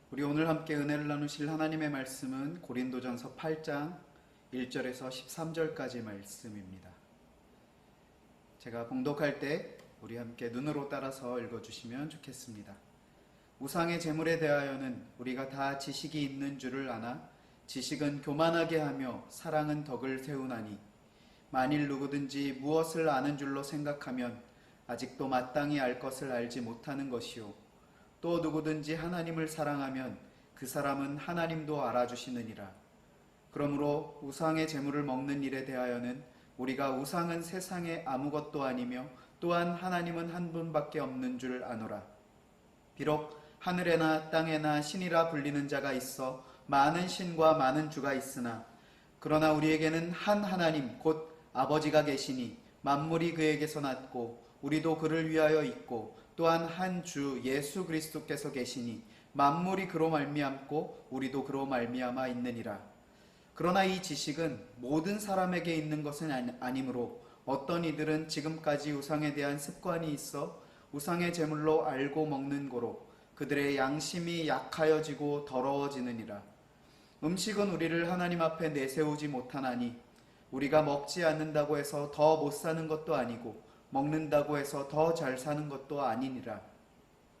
우리 오늘 함께 은혜를 나누실 하나님의 말씀은 고린도전서 8장 1절에서 13절까지 말씀입니다. 제가 봉독할 때 우리 함께 눈으로 따라서 읽어주시면 좋겠습니다. 우상의 제물에 대하여는 우리가 다 지식이 있는 줄을 아나 지식은 교만하게 하며 사랑은 덕을 세우나니 만일 누구든지 무엇을 아는 줄로 생각하면 아직도 마땅히 알 것을 알지 못하는 것이요 또 누구든지 하나님을 사랑하면 그 사람은 하나님도 알아주시느니라. 그러므로 우상의 제물을 먹는 일에 대하여는 우리가 우상은 세상에 아무것도 아니며 또한 하나님은 한 분밖에 없는 줄 아노라. 비록 하늘에나 땅에나 신이라 불리는 자가 있어 많은 신과 많은 주가 있으나 그러나 우리에게는 한 하나님 곧 아버지가 계시니 만물이 그에게서 났고 우리도 그를 위하여 있고 또한 한 주 예수 그리스도께서 계시니 만물이 그로 말미암고 우리도 그로 말미암아 있느니라. 그러나 이 지식은 모든 사람에게 있는 것은 아니므로 어떤 이들은 지금까지 우상에 대한 습관이 있어 우상의 제물로 알고 먹는 고로 그들의 양심이 약하여지고 더러워지느니라. 음식은 우리를 하나님 앞에 내세우지 못하나니 우리가 먹지 않는다고 해서 더 못 사는 것도 아니고 먹는다고 해서 더 잘 사는 것도 아니니라.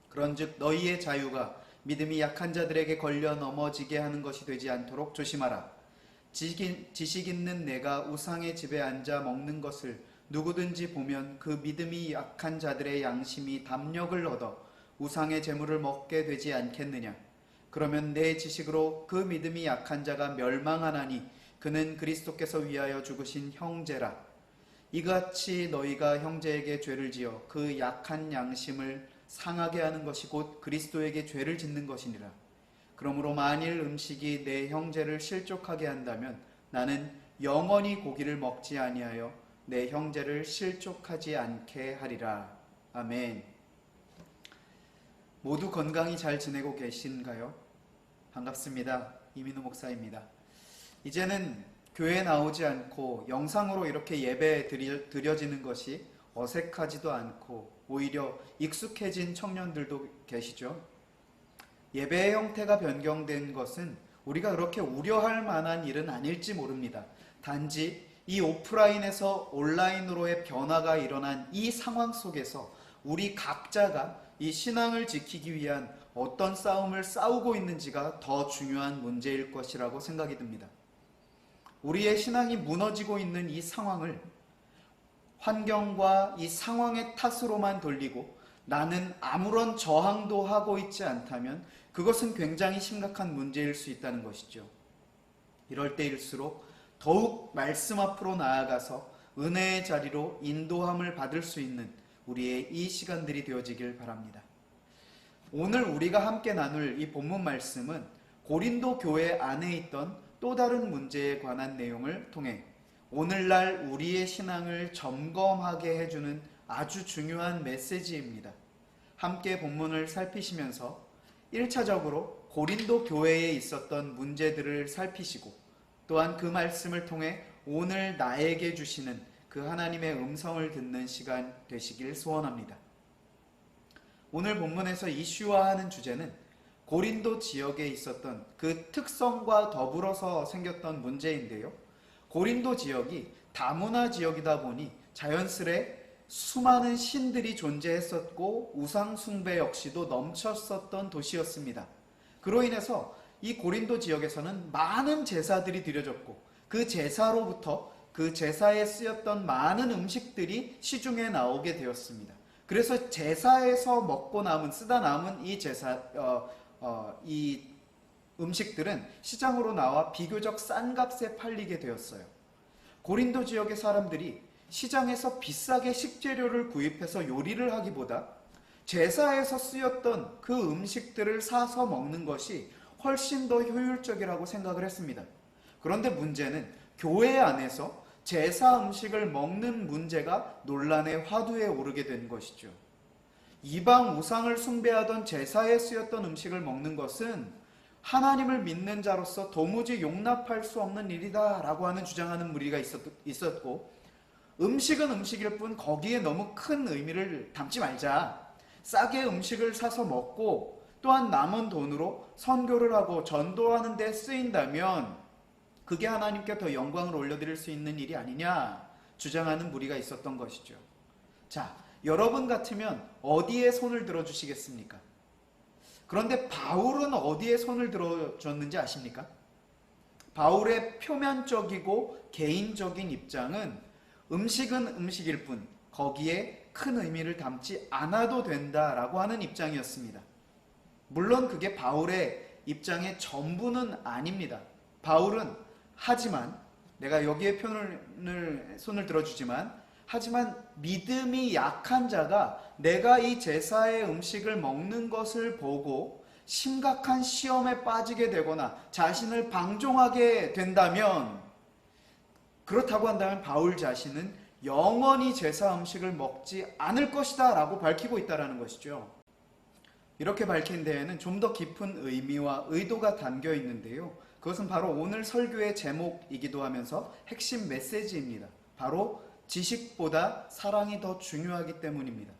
그런즉 너희의 자유가 믿음이 약한 자들에게 걸려 넘어지게 하는 것이 되지 않도록 조심하라. 지식 있는 내가 우상의 집에 앉아 먹는 것을 누구든지 보면 그 믿음이 약한 자들의 양심이 담력을 얻어 우상의 제물을 먹게 되지 않겠느냐. 그러면 내 지식으로 그 믿음이 약한 자가 멸망하나니 그는 그리스도께서 위하여 죽으신 형제라. 이같이 너희가 형제에게 죄를 지어 그 약한 양심을 상하게 하는 것이 곧 그리스도에게 죄를 짓는 것이니라. 그러므로 만일 음식이 내 형제를 실족하게 한다면 나는 영원히 고기를 먹지 아니하여 내 형제를 실족하지 않게 하리라. 아멘. 모두 건강히 잘 지내고 계신가요? 반갑습니다. 이민우 목사입니다. 이제는 교회에 나오지 않고 영상으로 이렇게 예배 드려지는 것이 어색하지도 않고 오히려 익숙해진 청년들도 계시죠. 예배의 형태가 변경된 것은 우리가 그렇게 우려할 만한 일은 아닐지 모릅니다. 단지 이 오프라인에서 온라인으로의 변화가 일어난 이 상황 속에서 우리 각자가 이 신앙을 지키기 위한 어떤 싸움을 싸우고 있는지가 더 중요한 문제일 것이라고 생각이 듭니다. 우리의 신앙이 무너지고 있는 이 상황을 환경과 이 상황의 탓으로만 돌리고 나는 아무런 저항도 하고 있지 않다면 그것은 굉장히 심각한 문제일 수 있다는 것이죠. 이럴 때일수록 더욱 말씀 앞으로 나아가서 은혜의 자리로 인도함을 받을 수 있는 우리의 이 시간들이 되어지길 바랍니다. 오늘 우리가 함께 나눌 이 본문 말씀은 고린도 교회 안에 있던 또 다른 문제에 관한 내용을 통해 오늘날 우리의 신앙을 점검하게 해주는 아주 중요한 메시지입니다. 함께 본문을 살피시면서 1차적으로 고린도 교회에 있었던 문제들을 살피시고 또한 그 말씀을 통해 오늘 나에게 주시는 그 하나님의 음성을 듣는 시간 되시길 소원합니다. 오늘 본문에서 이슈화하는 주제는 고린도 지역에 있었던 그 특성과 더불어서 생겼던 문제인데요. 고린도 지역이 다문화 지역이다 보니 자연스레 수많은 신들이 존재했었고 우상 숭배 역시도 넘쳤었던 도시였습니다. 그로 인해서 이 고린도 지역에서는 많은 제사들이 드려졌고 그 제사로부터 그 제사에 쓰였던 많은 음식들이 시중에 나오게 되었습니다. 그래서 제사에서 먹고 남은 쓰다 남은 이 음식들은 시장으로 나와 비교적 싼 값에 팔리게 되었어요. 고린도 지역의 사람들이 시장에서 비싸게 식재료를 구입해서 요리를 하기보다 제사에서 쓰였던 그 음식들을 사서 먹는 것이 훨씬 더 효율적이라고 생각을 했습니다. 그런데 문제는 교회 안에서 제사 음식을 먹는 문제가 논란의 화두에 오르게 된 것이죠. 이방 우상을 숭배하던 제사에 쓰였던 음식을 먹는 것은 하나님을 믿는 자로서 도무지 용납할 수 없는 일이다 라고 하는 주장하는 무리가 있었고, 음식은 음식일 뿐 거기에 너무 큰 의미를 담지 말자, 싸게 음식을 사서 먹고 또한 남은 돈으로 선교를 하고 전도하는 데 쓰인다면 그게 하나님께 더 영광을 올려드릴 수 있는 일이 아니냐 주장하는 무리가 있었던 것이죠. 자, 여러분 같으면 어디에 손을 들어주시겠습니까? 그런데 바울은 어디에 손을 들어줬는지 아십니까? 바울의 표면적이고 개인적인 입장은 음식은 음식일 뿐 거기에 큰 의미를 담지 않아도 된다라고 하는 입장이었습니다. 물론 그게 바울의 입장의 전부는 아닙니다. 바울은 하지만 내가 여기에 손을 들어주지만 하지만 믿음이 약한 자가 내가 이 제사의 음식을 먹는 것을 보고 심각한 시험에 빠지게 되거나 자신을 방종하게 된다면, 그렇다고 한다면 바울 자신은 영원히 제사 음식을 먹지 않을 것이다 라고 밝히고 있다는 것이죠. 이렇게 밝힌 데에는 좀 더 깊은 의미와 의도가 담겨 있는데요. 그것은 바로 오늘 설교의 제목이기도 하면서 핵심 메시지입니다. 바로 지식보다 사랑이 더 중요하기 때문입니다.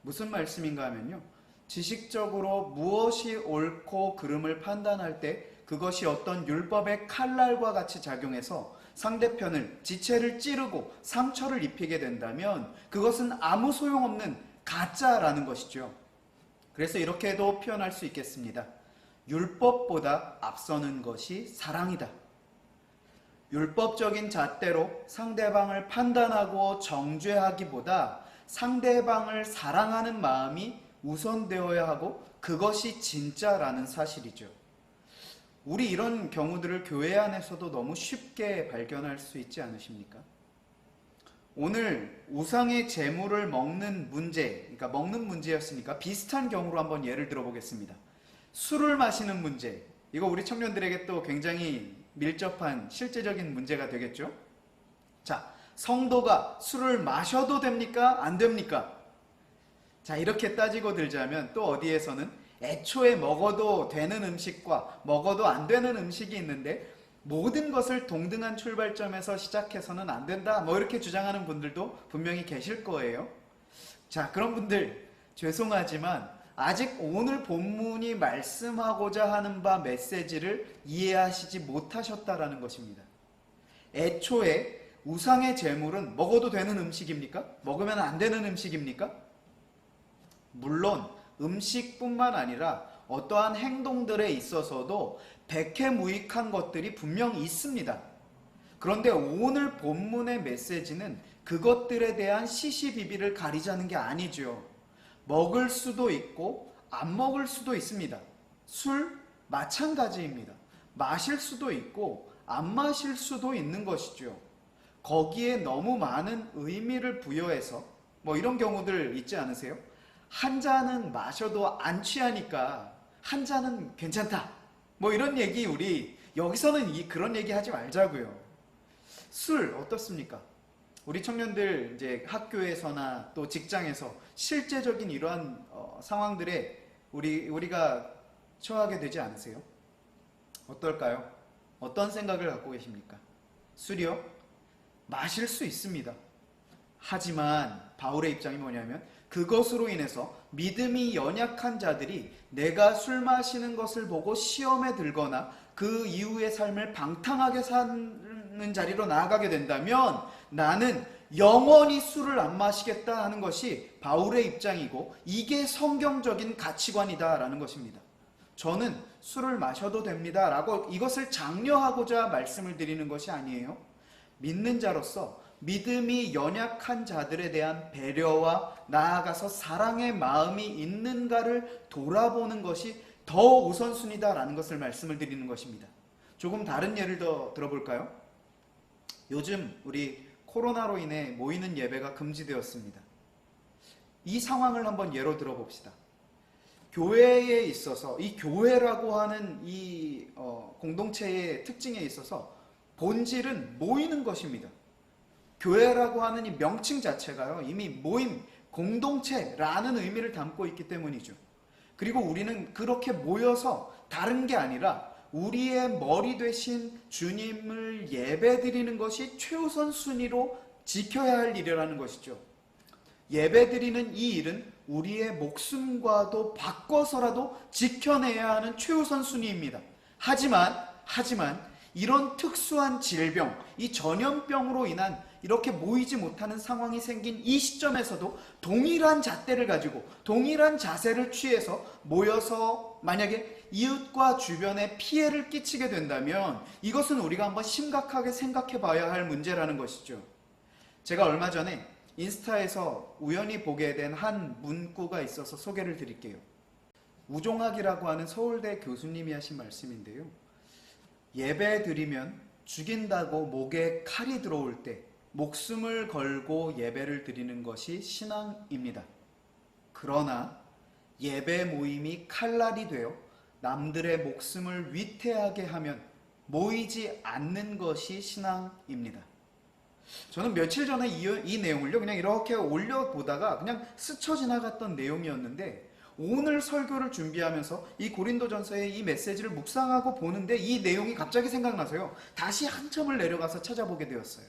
무슨 말씀인가 하면요, 지식적으로 무엇이 옳고 그름을 판단할 때 그것이 어떤 율법의 칼날과 같이 작용해서 상대편을 지체를 찌르고 상처를 입히게 된다면 그것은 아무 소용없는 가짜라는 것이죠. 그래서 이렇게도 표현할 수 있겠습니다. 율법보다 앞서는 것이 사랑이다. 율법적인 잣대로 상대방을 판단하고 정죄하기보다 상대방을 사랑하는 마음이 우선되어야 하고 그것이 진짜라는 사실이죠. 우리 이런 경우들을 교회 안에서도 너무 쉽게 발견할 수 있지 않으십니까? 오늘 우상의 제물을 먹는 문제, 그러니까 먹는 문제였으니까 비슷한 경우로 한번 예를 들어보겠습니다. 술을 마시는 문제, 이거 우리 청년들에게 또 굉장히 밀접한 실제적인 문제가 되겠죠. 자, 성도가 술을 마셔도 됩니까? 안 됩니까? 자, 이렇게 따지고 들자면 또 어디에서는 애초에 먹어도 되는 음식과 먹어도 안 되는 음식이 있는데 모든 것을 동등한 출발점에서 시작해서는 안 된다, 뭐 이렇게 주장하는 분들도 분명히 계실 거예요. 자, 그런 분들 죄송하지만 아직 오늘 본문이 말씀하고자 하는 바 메시지를 이해하시지 못하셨다라는 것입니다. 애초에 우상의 제물은 먹어도 되는 음식입니까? 먹으면 안 되는 음식입니까? 물론 음식뿐만 아니라 어떠한 행동들에 있어서도 백해무익한 것들이 분명히 있습니다. 그런데 오늘 본문의 메시지는 그것들에 대한 시시비비를 가리자는 게 아니죠. 먹을 수도 있고 안 먹을 수도 있습니다. 술 마찬가지입니다. 마실 수도 있고 안 마실 수도 있는 것이죠. 거기에 너무 많은 의미를 부여해서 뭐 이런 경우들 있지 않으세요? 한 잔은 마셔도 안 취하니까 한 잔은 괜찮다, 뭐 이런 얘기, 우리 여기서는 그런 얘기 하지 말자고요. 술 어떻습니까? 우리 청년들 이제 학교에서나 또 직장에서 실제적인 이러한 상황들에 우리가 처하게 되지 않으세요? 어떨까요? 어떤 생각을 갖고 계십니까? 술이요? 마실 수 있습니다. 하지만 바울의 입장이 뭐냐면 그것으로 인해서 믿음이 연약한 자들이 내가 술 마시는 것을 보고 시험에 들거나 그 이후의 삶을 방탕하게 사는 자리로 나아가게 된다면 나는 영원히 술을 안 마시겠다 하는 것이 바울의 입장이고 이게 성경적인 가치관이다라는 것입니다. 저는 술을 마셔도 됩니다 라고 이것을 장려하고자 말씀을 드리는 것이 아니에요. 믿는 자로서 믿음이 연약한 자들에 대한 배려와 나아가서 사랑의 마음이 있는가를 돌아보는 것이 더 우선순위다라는 것을 말씀을 드리는 것입니다. 조금 다른 예를 더 들어볼까요? 요즘 우리 코로나로 인해 모이는 예배가 금지되었습니다. 이 상황을 한번 예로 들어봅시다. 교회에 있어서 이 교회라고 하는 이 공동체의 특징에 있어서 본질은 모이는 것입니다. 교회라고 하는 이 명칭 자체가요, 이미 모임, 공동체라는 의미를 담고 있기 때문이죠. 그리고 우리는 그렇게 모여서 다른 게 아니라 우리의 머리 되신 주님을 예배드리는 것이 최우선 순위로 지켜야 할 일이라는 것이죠. 예배드리는 이 일은 우리의 목숨과도 바꿔서라도 지켜내야 하는 최우선 순위입니다. 하지만 이런 특수한 질병, 이 전염병으로 인한 이렇게 모이지 못하는 상황이 생긴 이 시점에서도 동일한 잣대를 가지고 동일한 자세를 취해서 모여서 만약에 이웃과 주변에 피해를 끼치게 된다면 이것은 우리가 한번 심각하게 생각해 봐야 할 문제라는 것이죠. 제가 얼마 전에 인스타에서 우연히 보게 된 한 문구가 있어서 소개를 드릴게요. 우종학이라고 하는 서울대 교수님이 하신 말씀인데요. 예배 드리면 죽인다고 목에 칼이 들어올 때 목숨을 걸고 예배를 드리는 것이 신앙입니다. 그러나 예배 모임이 칼날이 되어 남들의 목숨을 위태하게 하면 모이지 않는 것이 신앙입니다. 저는 며칠 전에 이 내용을요 그냥 이렇게 올려보다가 그냥 스쳐 지나갔던 내용이었는데 오늘 설교를 준비하면서 이 고린도전서의 이 메시지를 묵상하고 보는데 이 내용이 갑자기 생각나서요 다시 한참을 내려가서 찾아보게 되었어요.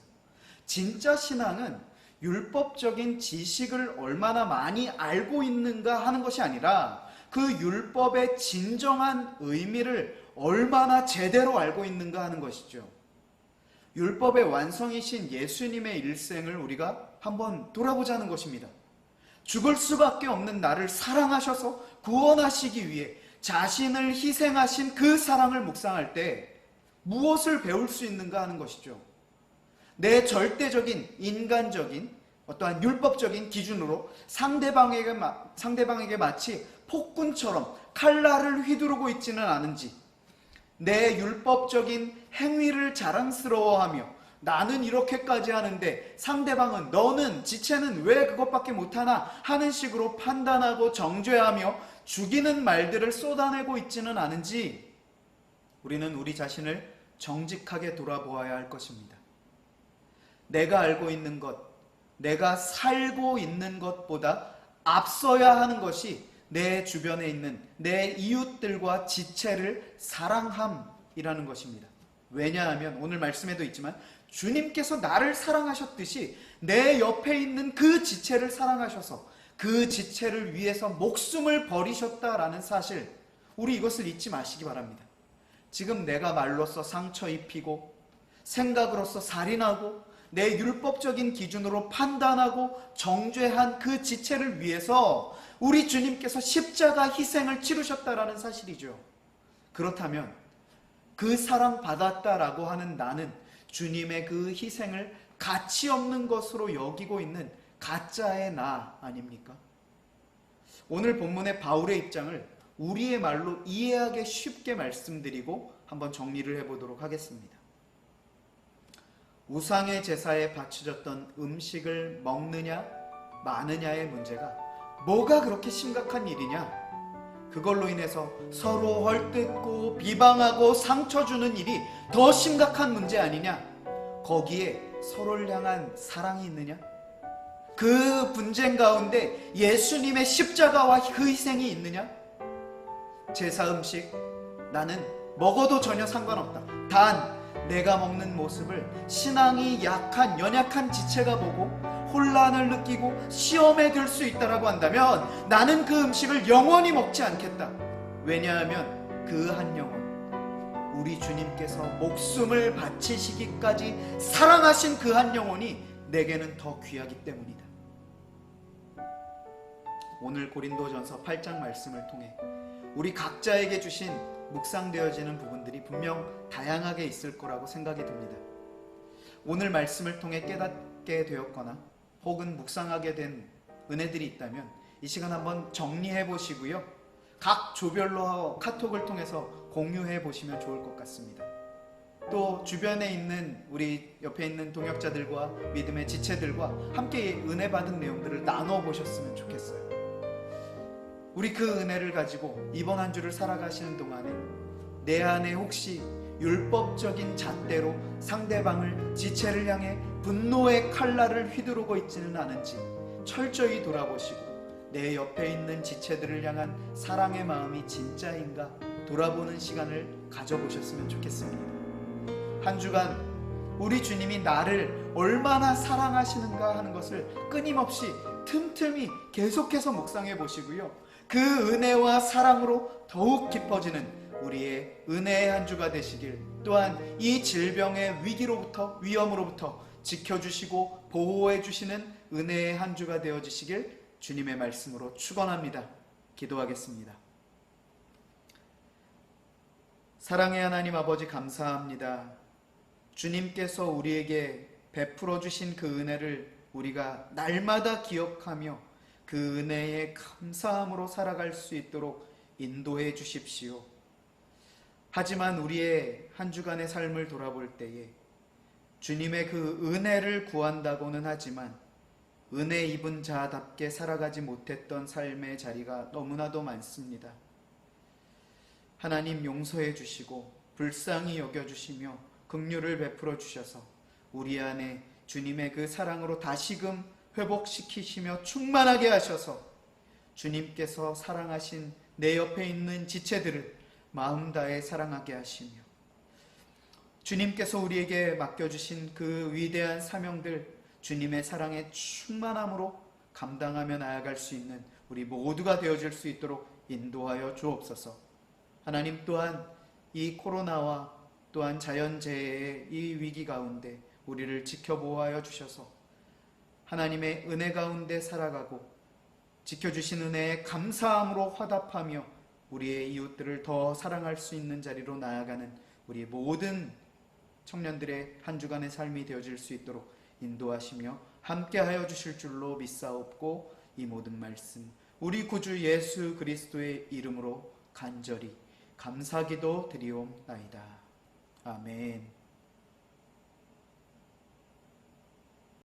진짜 신앙은 율법적인 지식을 얼마나 많이 알고 있는가 하는 것이 아니라 그 율법의 진정한 의미를 얼마나 제대로 알고 있는가 하는 것이죠. 율법의 완성이신 예수님의 일생을 우리가 한번 돌아보자는 것입니다. 죽을 수밖에 없는 나를 사랑하셔서 구원하시기 위해 자신을 희생하신 그 사랑을 묵상할 때 무엇을 배울 수 있는가 하는 것이죠. 내 절대적인 인간적인 어떠한 율법적인 기준으로 상대방에게 마치 폭군처럼 칼날을 휘두르고 있지는 않은지, 내 율법적인 행위를 자랑스러워하며 나는 이렇게까지 하는데 상대방은 너는 지체는 왜 그것밖에 못하나 하는 식으로 판단하고 정죄하며 죽이는 말들을 쏟아내고 있지는 않은지 우리는 우리 자신을 정직하게 돌아보아야 할 것입니다. 내가 알고 있는 것, 내가 살고 있는 것보다 앞서야 하는 것이 내 주변에 있는 내 이웃들과 지체를 사랑함이라는 것입니다. 왜냐하면 오늘 말씀에도 있지만 주님께서 나를 사랑하셨듯이 내 옆에 있는 그 지체를 사랑하셔서 그 지체를 위해서 목숨을 버리셨다라는 사실, 우리 이것을 잊지 마시기 바랍니다. 지금 내가 말로써 상처 입히고 생각으로서 살인하고 내 율법적인 기준으로 판단하고 정죄한 그 지체를 위해서 우리 주님께서 십자가 희생을 치르셨다라는 사실이죠. 그렇다면 그 사랑 받았다라고 하는 나는 주님의 그 희생을 가치 없는 것으로 여기고 있는 가짜의 나 아닙니까? 오늘 본문의 바울의 입장을 우리의 말로 이해하기 쉽게 말씀드리고 한번 정리를 해보도록 하겠습니다. 우상의 제사에 바쳐졌던 음식을 먹느냐 마느냐의 문제가 뭐가 그렇게 심각한 일이냐? 그걸로 인해서 서로 헐뜯고 비방하고 상처 주는 일이 더 심각한 문제 아니냐? 거기에 서로를 향한 사랑이 있느냐? 그 분쟁 가운데 예수님의 십자가와 그 희생이 있느냐? 제사 음식 나는 먹어도 전혀 상관없다. 단 내가 먹는 모습을 신앙이 약한 연약한 지체가 보고 혼란을 느끼고 시험에 들 수 있다라고 한다면 나는 그 음식을 영원히 먹지 않겠다. 왜냐하면 그 한 영혼, 우리 주님께서 목숨을 바치시기까지 사랑하신 그 한 영혼이 내게는 더 귀하기 때문이다. 오늘 고린도전서 8장 말씀을 통해 우리 각자에게 주신 묵상되어지는 부분들이 분명 다양하게 있을 거라고 생각이 듭니다. 오늘 말씀을 통해 깨닫게 되었거나 혹은 묵상하게 된 은혜들이 있다면 이 시간 한번 정리해 보시고요. 각 조별로 카톡을 통해서 공유해 보시면 좋을 것 같습니다. 또 주변에 있는 우리 옆에 있는 동역자들과 믿음의 지체들과 함께 은혜 받은 내용들을 나눠 보셨으면 좋겠어요. 우리 그 은혜를 가지고 이번 한 주를 살아가시는 동안에 내 안에 혹시 율법적인 잣대로 상대방을 지체를 향해 분노의 칼날을 휘두르고 있지는 않은지 철저히 돌아보시고 내 옆에 있는 지체들을 향한 사랑의 마음이 진짜인가 돌아보는 시간을 가져보셨으면 좋겠습니다. 한 주간 우리 주님이 나를 얼마나 사랑하시는가 하는 것을 끊임없이 틈틈이 계속해서 묵상해 보시고요. 그 은혜와 사랑으로 더욱 깊어지는 우리의 은혜의 한 주가 되시길, 또한 이 질병의 위기로부터, 위험으로부터 지켜주시고 보호해 주시는 은혜의 한 주가 되어주시길 주님의 말씀으로 축원합니다. 기도하겠습니다. 사랑의 하나님 아버지, 감사합니다. 주님께서 우리에게 베풀어 주신 그 은혜를 우리가 날마다 기억하며 그 은혜에 감사함으로 살아갈 수 있도록 인도해 주십시오. 하지만 우리의 한 주간의 삶을 돌아볼 때에 주님의 그 은혜를 구한다고는 하지만 은혜 입은 자답게 살아가지 못했던 삶의 자리가 너무나도 많습니다. 하나님, 용서해 주시고 불쌍히 여겨주시며 긍휼을 베풀어 주셔서 우리 안에 주님의 그 사랑으로 다시금 회복시키시며 충만하게 하셔서 주님께서 사랑하신 내 옆에 있는 지체들을 마음 다해 사랑하게 하시며 주님께서 우리에게 맡겨주신 그 위대한 사명들 주님의 사랑의 충만함으로 감당하며 나아갈 수 있는 우리 모두가 되어질 수 있도록 인도하여 주옵소서. 하나님, 또한 이 코로나와 또한 자연재해의 이 위기 가운데 우리를 지켜보호하여 주셔서 하나님의 은혜 가운데 살아가고 지켜주신 은혜에 감사함으로 화답하며 우리의 이웃들을 더 사랑할 수 있는 자리로 나아가는 우리 모든 청년들의 한 주간의 삶이 되어질 수 있도록 인도하시며 함께하여 주실 줄로 믿사옵고 이 모든 말씀 우리 구주 예수 그리스도의 이름으로 간절히 감사기도 드리옵나이다. 아멘.